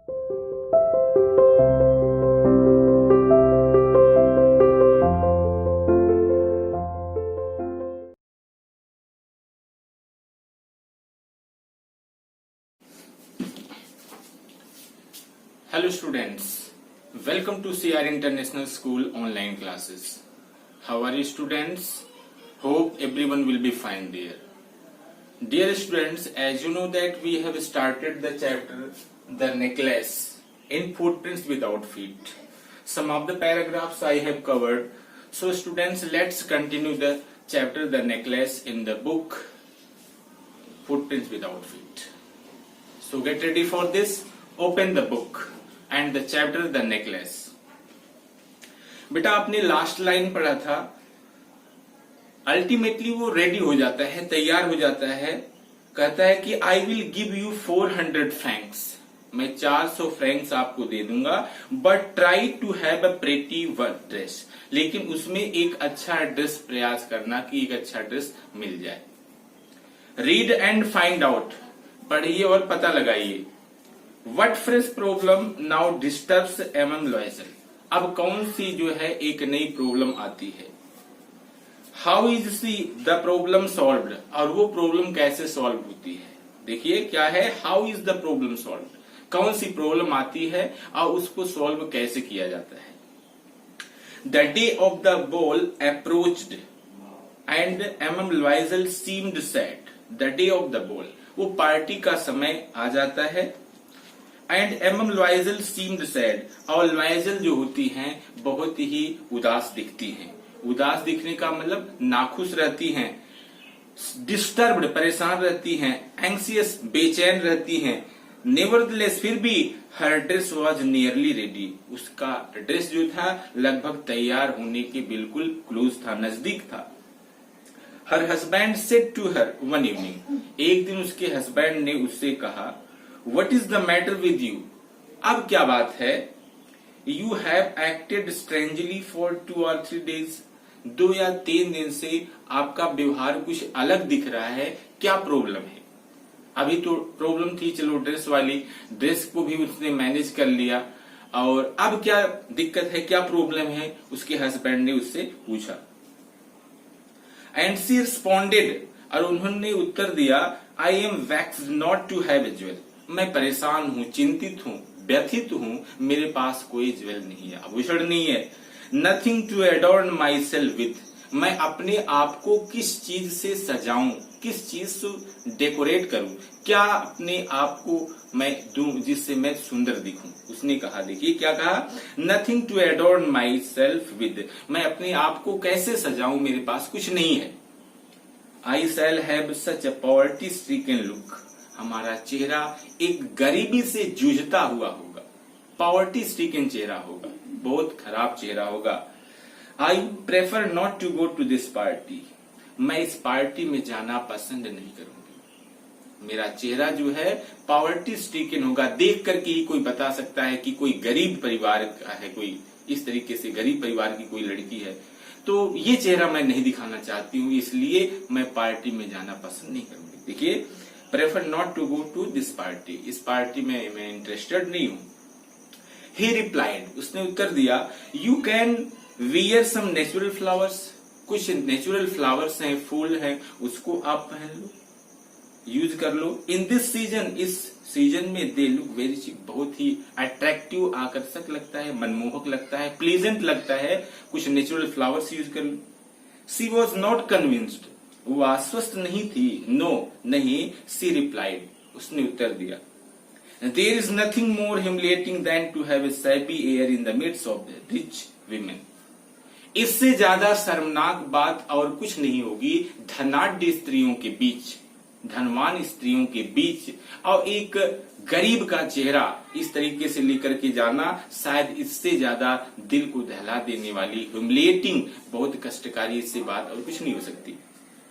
Hello students, welcome to CR International School online classes. How are you students? Hope everyone will be fine there. Dear students, as you know that we have started the chapter The Necklace in Footprints Without Feet. Some of the paragraphs I have covered. So students, let's continue the chapter The Necklace in the book Footprints Without Feet. So get ready for this. Open the book and the chapter The Necklace. बेटा आपने last line पढ़ा था, ultimately वो ready हो जाता है, तैयार हो जाता है, कहता है कि I will give you 400 francs, मैं 400 फ्रैंक्स आपको दे दूंगा, but try to have a pretty work dress, लेकिन उसमें एक अच्छा ड्रेस प्रयास करना कि एक अच्छा ड्रेस मिल जाए. रीड एंड फाइंड आउट, पढ़िए और पता लगाइए. What fresh problem now disturbs MM Loisel? अब कौन सी जो है एक नई प्रॉब्लम आती है. How is the problem solved? और वो प्रॉब्लम कैसे सॉल्व होती है. देखिए क्या है, How is the problem solved? कौन सी प्रॉब्लम आती है और उसको सॉल्व कैसे किया जाता है. The day of the ball approached and MM Loisel seemed sad. The day of the ball, वो पार्टी का समय आ जाता है. And MM Loisel seemed sad, और Loisel जो होती हैं बहुत ही उदास दिखती हैं. उदास दिखने का मतलब नाखुश रहती हैं, डिस्टर्ब्ड परेशान रहती हैं, एंग्सियस बेचैन रहती हैं. नेवरदलेस फिर भी हर ड्रेस वॉज नियरली रेडी, उसका ड्रेस जो था लगभग तैयार होने के बिल्कुल क्लोज था, नजदीक था. Her husband said to her one evening, एक दिन उसके हस्बैंड ने उससे कहा, What is the matter with you? अब क्या बात है. You have acted strangely for 2 or 3 days. 2 या 3 दिन से आपका व्यवहार कुछ अलग दिख रहा है, क्या प्रॉब्लम है. अभी तो प्रॉब्लम थी चलो ड्रेस वाली, ड्रेस को भी उसने मैनेज कर लिया, और अब क्या दिक्कत है, क्या प्रॉब्लम है, उसके हस्बैंड ने उससे पूछा. एंड शी रिस्पॉन्डेड, और उन्होंने उत्तर दिया, I am vexed not to have a jewel, मैं परेशान हूं, चिंतित हूं, व्यथित हूं, मेरे पास कोई ज्वेल नहीं है, आभूषण नहीं है. Nothing to adorn myself with, मैं अपने आप को किस चीज से सजाऊं, किस चीज से डेकोरेट करूं, क्या अपने आप को मैं दूं जिससे मैं सुंदर दिखूं. उसने कहा, देखिए क्या कहा, nothing to adorn myself with, मैं अपने आप को कैसे सजाऊं, मेरे पास कुछ नहीं है. I shall have such a poverty stricken look, हमारा चेहरा एक गरीबी से जूझता हुआ होगा, पॉवर्टी स्ट्रिकन चेहरा होगा, बहुत खराब चेहरा होगा. I prefer not to go to this party, मैं इस पार्टी में जाना पसंद नहीं करूंगी. मेरा चेहरा जो है पॉवर्टी स्ट्रिकन होगा, देख करके ही कोई बता सकता है कि कोई गरीब परिवार का है, कोई इस तरीके से गरीब परिवार की कोई लड़की है, तो ये चेहरा मैं नहीं दिखाना चाहती हूँ, इसलिए मैं पार्टी में जाना पसंद नहीं करूंगी. देखिए, prefer not to go to this party, इस पार्टी में मैं इंटरेस्टेड नहीं हूं. ही रिप्लाइड, उसने उत्तर दिया, you can wear some natural flowers, कुछ नेचुरल फ्लावर्स हैं, फूल हैं, उसको आप पहन लो, यूज कर लो. इन दिस सीजन, इस सीजन में दे लुक वेरी चीप, बहुत ही अट्रैक्टिव, आकर्षक लगता है, मनमोहक लगता है, प्लीजेंट लगता है, कुछ नेचुरल फ्लावर्स यूज कर लो. सी वॉज नॉट कन्विंस्ड, वो आश्वस्त नहीं थी. नो, नहीं. सी रिप्लाइड, उसने उत्तर दिया, there is nothing more humiliating than to have a shabby air in the midst of the rich women, इससे ज्यादा शर्मनाक बात और कुछ नहीं होगी धनाढ्य स्त्रियों के बीच, धनवान स्त्रियों के बीच, और एक गरीब का चेहरा इस तरीके से लेकर के जाना, शायद इससे ज्यादा दिल को दहला देने वाली, ह्यूमिलिएटिंग, बहुत कष्टकारी इससे बात और कुछ नहीं हो सकती.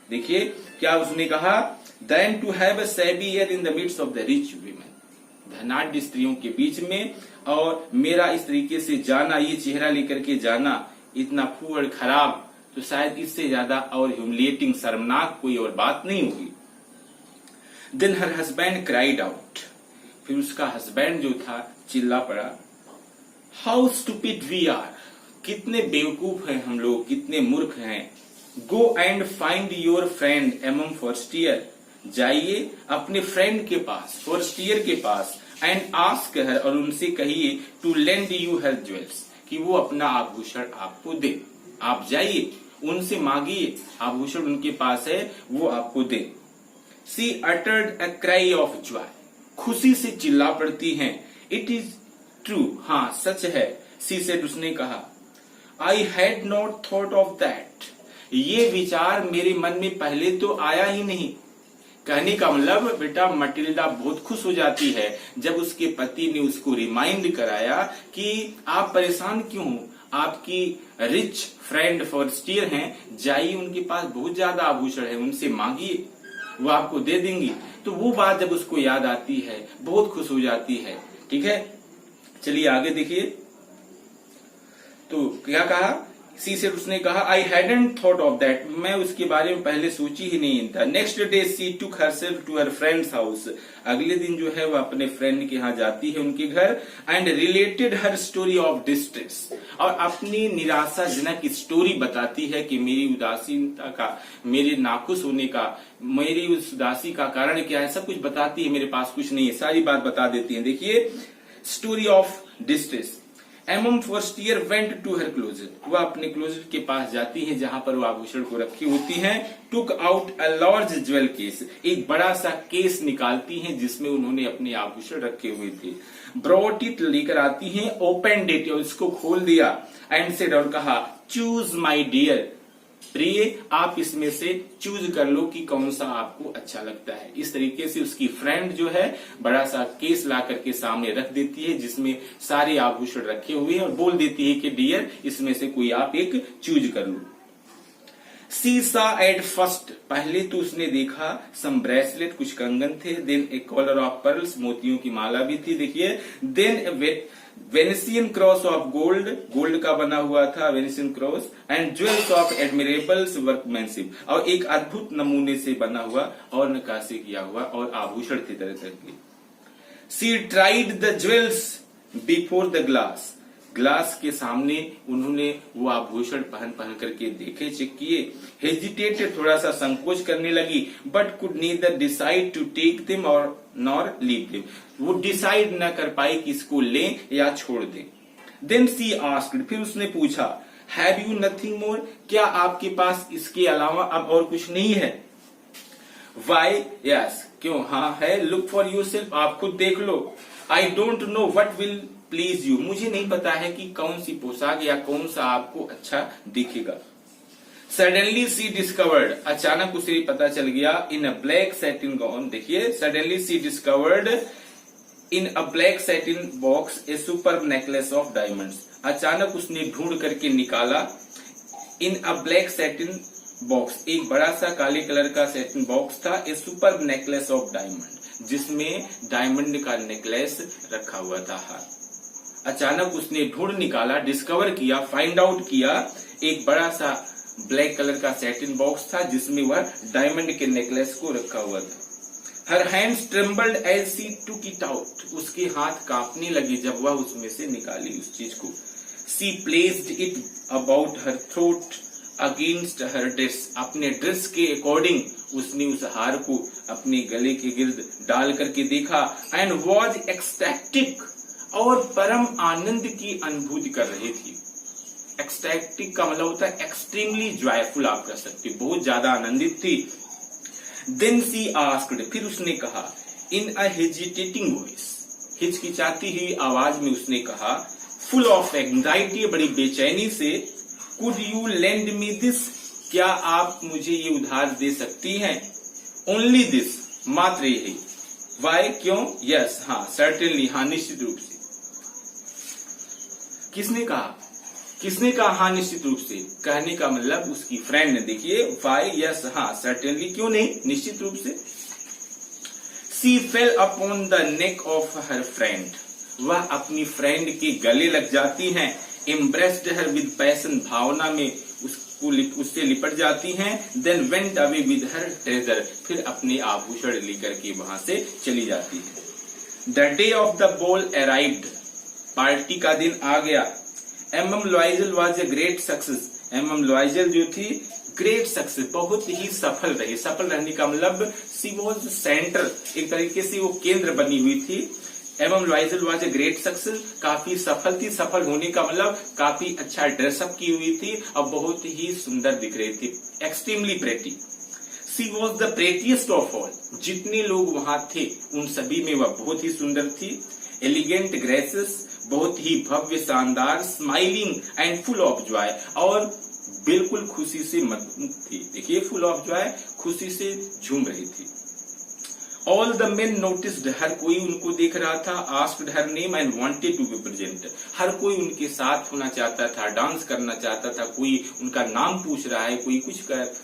देखिए क्या उसने कहा, than to have a shabby air in the midst of the rich women, धनाढ्य स्त्रियों के बीच में, और मेरा इस तरीके से जाना, ये चेहरा लेकर के जाना इतना फूहड़ खराब, तो शायद इससे ज्यादा और ह्यूमिलिएटिंग, शर्मनाक कोई और बात नहीं होगी. Then her husband cried out, फिर उसका हस्बैंड जो था चिल्ला पड़ा, हाउ स्टूपिड वी आर, कितने बेवकूफ हैं हम लोग, कितने मूर्ख हैं। Go and find your friend um first year, जाइए अपने फ्रेंड के पास, फर्स्ट ईयर के पास, एंड आस्क हर, और उनसे कहिए, to lend you her jewels, कि वो अपना आभूषण आपको दे। आप जाइए उनसे मांगिए, आभूषण उनके पास है, वो आपको दे। She uttered a cry of joy, खुशी से चिल्ला पड़ती हैं। इट इज ट्रू, हाँ सच है। सी सेड, उसने कहा, I had not thought of that, ये विचार मेरे मन में पहले तो आया ही नहीं। कहने का मतलब बेटा मटिल्डा बहुत खुश हो जाती है जब उसके पति ने उसको रिमाइंड कराया कि आप परेशान क्यों हो, आपकी रिच फ्रेंड फर्स्ट ईयर हैं, जाइए उनके पास बहुत ज्यादा आभूषण है, उनसे मांगिए, वो आपको दे देंगी। तो वो बात जब उसको याद आती है बहुत खुश हो जाती है। ठीक है, चलिए आगे देखिए। तो क्या कहा, सी से उसने कहा, I hadn't thought of that, मैं उसके बारे में पहले सोची ही नहीं था। Next day she took herself to her friend's house, अगले दिन जो है वो अपने फ्रेंड के यहाँ जाती है, उनके घर, and related her story of distress, और अपनी निराशाजनक स्टोरी बताती है कि मेरी उदासीनता का, मेरे नाखुश होने का, मेरी उस उदासी का कारण क्या है, सब कुछ बताती है, मेरे पास कुछ नहीं है, सारी बात बता देती है। देखिए, story of distress. Um first year went to her closet, वह अपने क्लोजेट के पास जाती है जहां पर वो आभूषण को रखी होती हैं। Took out a large jewel case, एक बड़ा सा केस निकालती हैं जिसमें उन्होंने अपने आभूषण रखे हुए थे। ब्रॉट इट, लेकर आती हैं, ओपन इट, और इसको खोल दिया, एंड सेड, और कहा, चूज माई डियर, प्रिय आप इसमें से चूज कर लो कि कौन सा आपको अच्छा लगता है। इस तरीके से उसकी फ्रेंड जो है बड़ा सा केस ला करके सामने रख देती है जिसमें सारे आभूषण रखे हुए हैं, और बोल देती है कि डियर इसमें से कोई आप एक चूज कर लो। सी सा एट फर्स्ट, पहले तो उसने देखा सम ब्रेसलेट, कुछ कंगन थे, then a collar of pearls, मोतियों की माला भी थी, देखिए, then Venetian cross of gold, gold का बना हुआ था Venetian cross, and jewels of admirable workmanship, और एक अद्भुत नमूने से बना हुआ और नक्काशी किया हुआ और आभूषण थे तरह तरह के। She tried the jewels before the glass, glass के सामने उन्होंने वो आभूषण पहन पहन करके देखे, चेक किए। हेजिटेटेड, थोड़ा सा संकोच करने लगी, but could neither decide to take them और नॉर लीव देम, वो डिसाइड न कर पाई कि इसको लें या छोड़ दें। देन सी आस्क्ड, फिर उसने पूछा, हैव यू नथिंग मोर, क्या आपके पास इसके अलावा अब और कुछ नहीं है। वाई, यस, क्यों, हाँ है, लुक फॉर योरसेल्फ, आप खुद देख लो। I don't know what will please you, मुझे नहीं पता है कि कौन सी पोशाक या कौन सा आपको अच्छा दिखेगा। सडनली सी डिस्कवर्ड, अचानक उसे पता चल गया, in a black satin gown, देखिए, suddenly she discovered in a black satin box a super necklace of diamonds, अचानक उसने ढूंढ करके निकाला, in a black satin box, एक बड़ा सा काले कलर का सैटिन बॉक्स था, a super necklace of diamond, जिसमें डायमंड का नेकलेस रखा हुआ था हार। अचानक उसने ढूंढ निकाला, डिस्कवर किया, फाइंड आउट किया, एक बड़ा सा ब्लैक कलर का सैटिन बॉक्स था जिसमें वह डायमंड के नेकलेस को रखा हुआ था। Her hands trembled as she took it out, उसके हाथ कांपने लगे जब वह उसमें से निकाली उस चीज को। She placed it about her throat against her dress, अपने ड्रेस के अकॉर्डिंग उसने उस हार को अपने गले के गिर्द डाल करके देखा, एंड वॉज एक्सटैटिक, और परम आनंद की अनुभूति कर रही थी। एक्सटैटिक का मतलब होता है एक्सट्रीमली जॉयफुल, आप कह सकते, बहुत ज्यादा आनंदित थी। देन सी आस्क्ड, फिर उसने कहा, इन अ हेजिटेटिंग वॉइस, हिचकिचाती हुई आवाज में उसने कहा, फुल ऑफ एंजाइटी, बड़ी बेचैनी से, could you lend me this, क्या आप मुझे ये उधार दे सकती हैं। ओनली दिस, मात्र यही। वाई, क्यों, यस, हाँ, सर्टेनली, हाँ, निश्चित रूप से। किसने कहा, किसने कहा हाँ निश्चित रूप से, कहने का मतलब उसकी फ्रेंड ने, देखिए, वाई, यस, हाँ, सर्टेनली, क्यों नहीं, निश्चित रूप से। She fell upon the neck of her friend, वह अपनी फ्रेंड के गले लग जाती हैं। एम्ब्रेस्ड हर विद पैशन, भावना में उससे लिपट जाती हैं। Then went away with her treasure, फिर अपने आभूषण लेकर के वहां से चली जाती है। The day of the ball arrived, party का दिन आ गया। M Loisel was a great success, M Loisel जो थी ग्रेट सक्सेस, बहुत ही सफल रही। सफल रहने का मतलब सी वॉज सेंटर, एक तरीके से वो केंद्र बनी हुई थी। M Loisel was a great success, काफी सफल थी। सफल होने का मतलब काफी अच्छा ड्रेसअप की हुई थी और बहुत ही सुंदर दिख रही थी, extremely pretty. She was the prettiest of all, जितने लोग वहां थे उन सभी में वह बहुत ही सुंदर थी। एलिगेंट ग्रेसेस, बहुत ही भव्य शानदार। Smiling and full of Joy, और बिल्कुल खुशी से मदमुग्ध थी। देखिए फुल ऑफ जॉय, खुशी से झूम रही थी। ऑल द मेन नोटिस्ड, हर कोई उनको देख रहा था। Asked her name and wanted to be present, हर कोई उनके साथ होना चाहता था, डांस करना चाहता था। कोई उनका नाम पूछ रहा है, कोई कुछ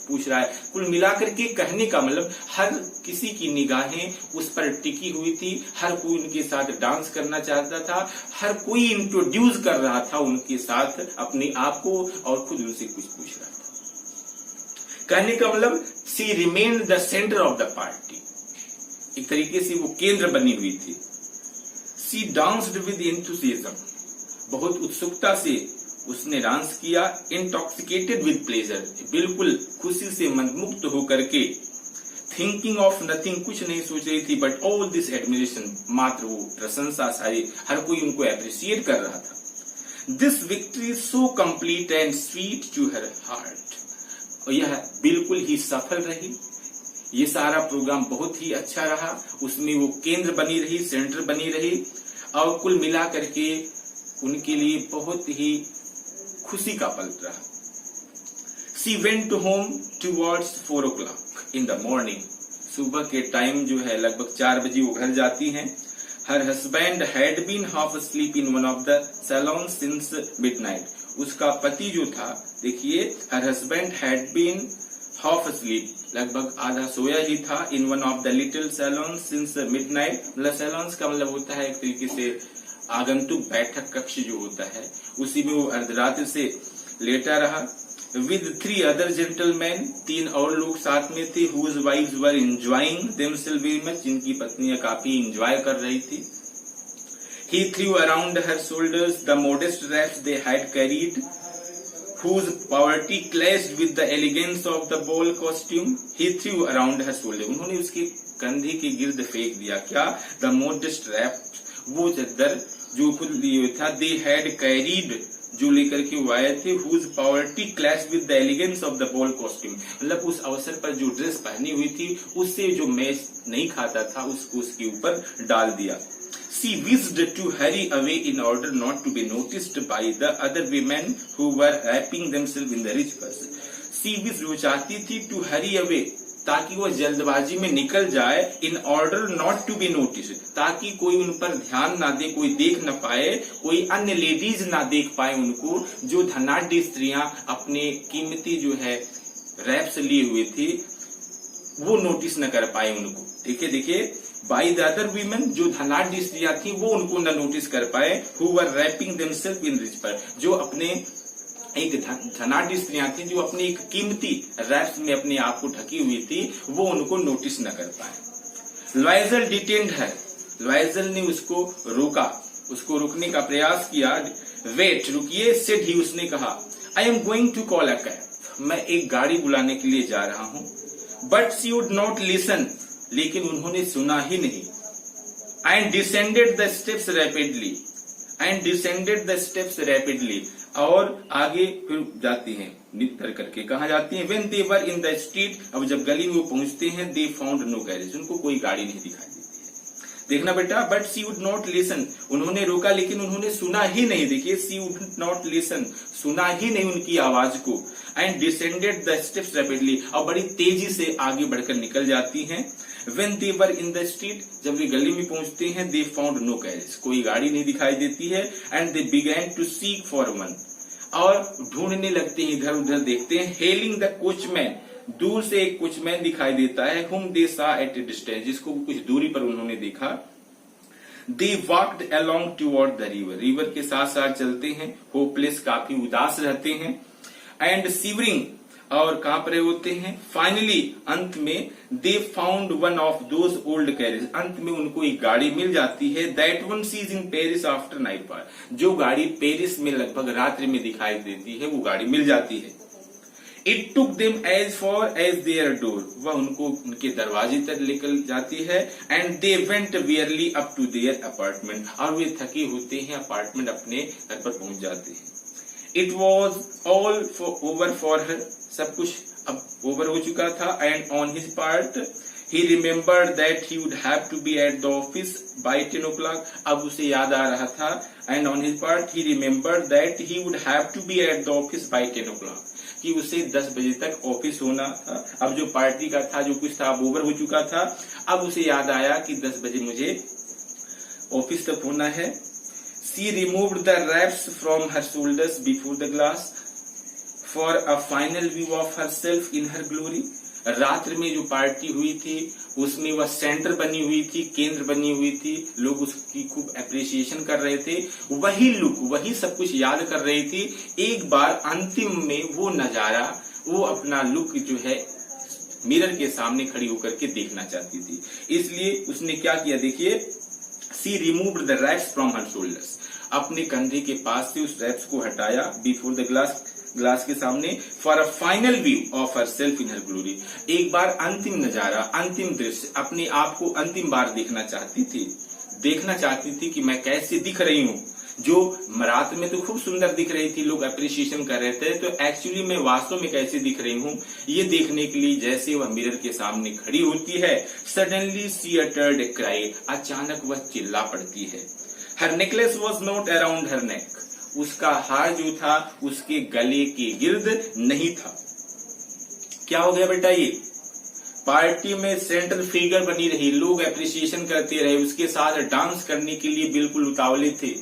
पूछ रहा है। कुल मिलाकर के कहने का मतलब हर किसी की निगाहें उस पर टिकी हुई थी। हर कोई उनके साथ डांस करना चाहता था। हर कोई इंट्रोड्यूस कर रहा था उनके साथ अपने आप को, और खुद उनसे कुछ पूछ रहा था। कहने का मतलब she remained the centre of the party, एक तरीके से वो केंद्र बनी हुई थी। सी डांस्ड विद एंथुसियाज्म, बहुत उत्सुकता से उसने डांस किया। इंटॉक्सिकेटेड विद प्लेजर, बिल्कुल खुशी से मंत्रमुग्ध होकर के। थिंकिंग ऑफ नथिंग, कुछ नहीं सोच रही थी। बट ऑल दिस एडमिरेशन, मात्र वो प्रशंसा सारी, हर कोई उनको अप्रिशिएट कर रहा था। This victory so complete and sweet to her heart, और यह बिल्कुल ही सफल रही। ये सारा प्रोग्राम बहुत ही अच्छा रहा, उसमें वो केंद्र बनी रही, सेंटर बनी रही, और कुल मिला करके उनके लिए बहुत ही खुशी का पल रहा। She went home towards 4 o'clock in the morning, सुबह के टाइम जो है लगभग 4 बजे वो घर जाती हैं। Her husband had been half asleep in one of the saloon since midnight, उसका पति जो था, देखिए her husband had been half asleep, लगभग आधा सोया ही था। In one of the little saloon since midnight, मतलब सैलून्स का मतलब होता है एक तरीके से आगंतुक बैठक कक्ष जो होता है, उसी में वो अर्धरात्रि से लेटा रहा। विद 3 other gentlemen, 3 और लोग साथ में थे। whose wives were enjoying themselves very much, जिनकी पत्नियां काफी एंजॉय कर रही थी। He threw around her shoulders the modest wraps they had carried, whose poverty clashed with the elegance of the ball costume. He threw around her shoulder, उन्होंने उसके कंधे के गिर्द फेंक दिया। क्या? The modest wrap, वो चादर जो खुद लिए था। They had carried, जो लेकर के वो आए थे। whose poverty clashed with the elegance of the ball costume, मतलब उस अवसर पर जो ड्रेस पहनी हुई थी उससे जो मैच नहीं खाता था उसको उसके ऊपर डाल दिया। She wished to hurry away in order not to be noticed by the other women who were wrapping themselves in the rich person. She wished, वो चाहती थी to hurry away, ताकि वह जल्दबाजी में निकल जाए। in order not to be noticed, ताकि कोई उन पर ध्यान ना दे, कोई देख न पाए, कोई अन्य लेडीज ना देख पाए उनको, जो धनाढ्य स्त्रियां अपने कीमती जो है रैप्स लिए हुए थी, वो नोटिस न कर पाए उनको। देखिए देखिए, बाई द अदर वीमेन, जो धनाढ्य स्त्रियां थी वो उनको न नोटिस कर पाए। Who were wrapping themselves in rich fur, जो अपने एक धनाढ्य स्त्रियां थी जो अपने एक कीमती रैप्स में अपने आप को ढकी हुई थी, वो उनको नोटिस न कर पाए। लॉयजल डिटेन्ड है, लॉयजल ने उसको रोका, उसको रोकने का प्रयास किया। वेट, रुकिए, सेड ही, उसने कहा, I am going to call a cab, मैं एक गाड़ी बुलाने के लिए जा रहा हूं। But she would not listen, लेकिन उन्होंने सुना ही नहीं। And descended the steps rapidly, and descended the steps rapidly, और आगे फिर जाती हैं नितर करके। कहा जाती हैं? When they were in the street, अब जब गली में वो पहुंचते हैं, दे फाउंड नो कैरेज, उनको कोई गाड़ी नहीं दिखाई देती है। देखना बेटा, but she would not listen, उन्होंने रोका लेकिन उन्होंने सुना ही नहीं। देखिए, सी वुड नॉट लिसन, सुना ही नहीं उनकी आवाज को। And descended the steps rapidly, और बड़ी तेजी से आगे बढ़कर निकल जाती हैं। When they were in the street, जब वे गली में पहुंचते हैं, they found no carriage, कोई गाड़ी नहीं दिखाई देती है। And they began to seek for one, और ढूंढने लगते हैं, इधर उधर देखते हैं। Hailing the coachman, दूर से एक कोचमैन दिखाई देता है। Whom they saw at a distance, जिसको कुछ दूरी पर उन्होंने देखा। They walked along toward the river, river के साथ साथ चलते हैं। Hopeless, काफी उदास रहते हैं। And shivering, और कहां पर होते हैं? फाइनली अंत में they found one of those old carriage, अंत में उनको एक गाड़ी मिल जाती है। That one seize in Paris after night fall, जो गाड़ी पेरिस में लगभग रात्रि में दिखाई देती है वो गाड़ी मिल जाती है। It took them as far as their door, वह उनको उनके दरवाजे तक लेकर जाती है। And they went wearily up to their apartment, और वे थके होते हैं अपार्टमेंट अपने घर पर पहुंच जाते हैं। It was all over for her, सब कुछ अब ओवर हो चुका था। And on his part he remembered that he would have to be at the office by 10 o'clock, अब उसे याद आ रहा था। And on his part he remembered that he would have to be at the office by 10 o'clock, कि उसे 10 बजे तक ऑफिस होना था। अब जो पार्टी का था, जो कुछ था, अब ओवर हो चुका था। अब उसे याद आया कि 10 बजे मुझे ऑफिस तक होना है। She removed the wraps from her shoulders before the glass for a final view of herself in her glory. रात्र में जो पार्टी हुई थी उसमें वह सेंटर बनी हुई थी, केंद्र बनी हुई थी, लोग उसकी खूब एप्रिसिएशन कर रहे थे। वही लुक, वही सब कुछ याद कर रही थी। एक बार अंतिम में वो नजारा, वो अपना लुक जो है मिरर के सामने खड़ी होकर के देखना चाहती थी। इसलिए उसने क्या किया, देखिए, she removed the wraps from her shoulders, अपने कंधे के पास से उस रैप्स को हटाया। बिफोर द ग्लास के सामने, for a final view of her self in her glory, एक बार अंतिम नजारा, अंतिम दृश्य, अपने आप को अंतिम बार देखना चाहती थी कि मैं कैसे दिख रही हूँ। जो रात में तो खूब सुंदर दिख रही थी, लोग अप्रिसिएशन कर रहे थे, तो एक्चुअली मैं वास्तव में कैसे दिख रही हूँ ये देखने के लिए जैसे वह मिरर के सामने खड़ी होती है, suddenly she uttered a cry, अचानक वह चिल्ला पड़ती है। हर नेकलेस वॉज नॉट अराउंड हर नेक, उसका हार जो था उसके गले के गिर्द नहीं था। क्या हो गया बेटा, ये पार्टी में सेंट्रल फिगर बनी रही, लोग एप्रिसिएशन करते रहे, उसके साथ डांस करने के लिए बिल्कुल उतावले थे,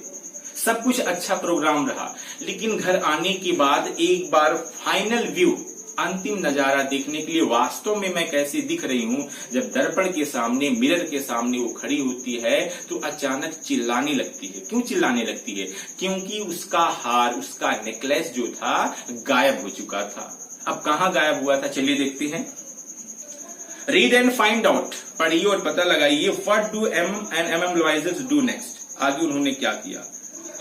सब कुछ अच्छा प्रोग्राम रहा। लेकिन घर आने के बाद एक बार फाइनल व्यू, अंतिम नजारा देखने के लिए वास्तव में मैं कैसे दिख रही हूँ, जब दर्पण के सामने, मिरर के सामने वो खड़ी होती है तो अचानक चिल्लाने लगती है। क्यों चिल्लाने लगती है? क्योंकि उसका हार, उसका नेकलेस जो था गायब हो चुका था। अब कहाँ गायब हुआ था, चलिए देखते हैं। रीड एंड फाइंड आउट, पढ़िए और पता लगाइए। What do M and M Loisels do next, आगे उन्होंने क्या किया।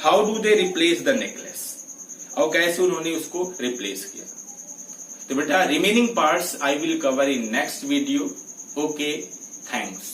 How do they replace the necklace, और कैसे उन्होंने उसको रिप्लेस किया। तो बेटा remaining parts I will cover in next video. Okay, thanks.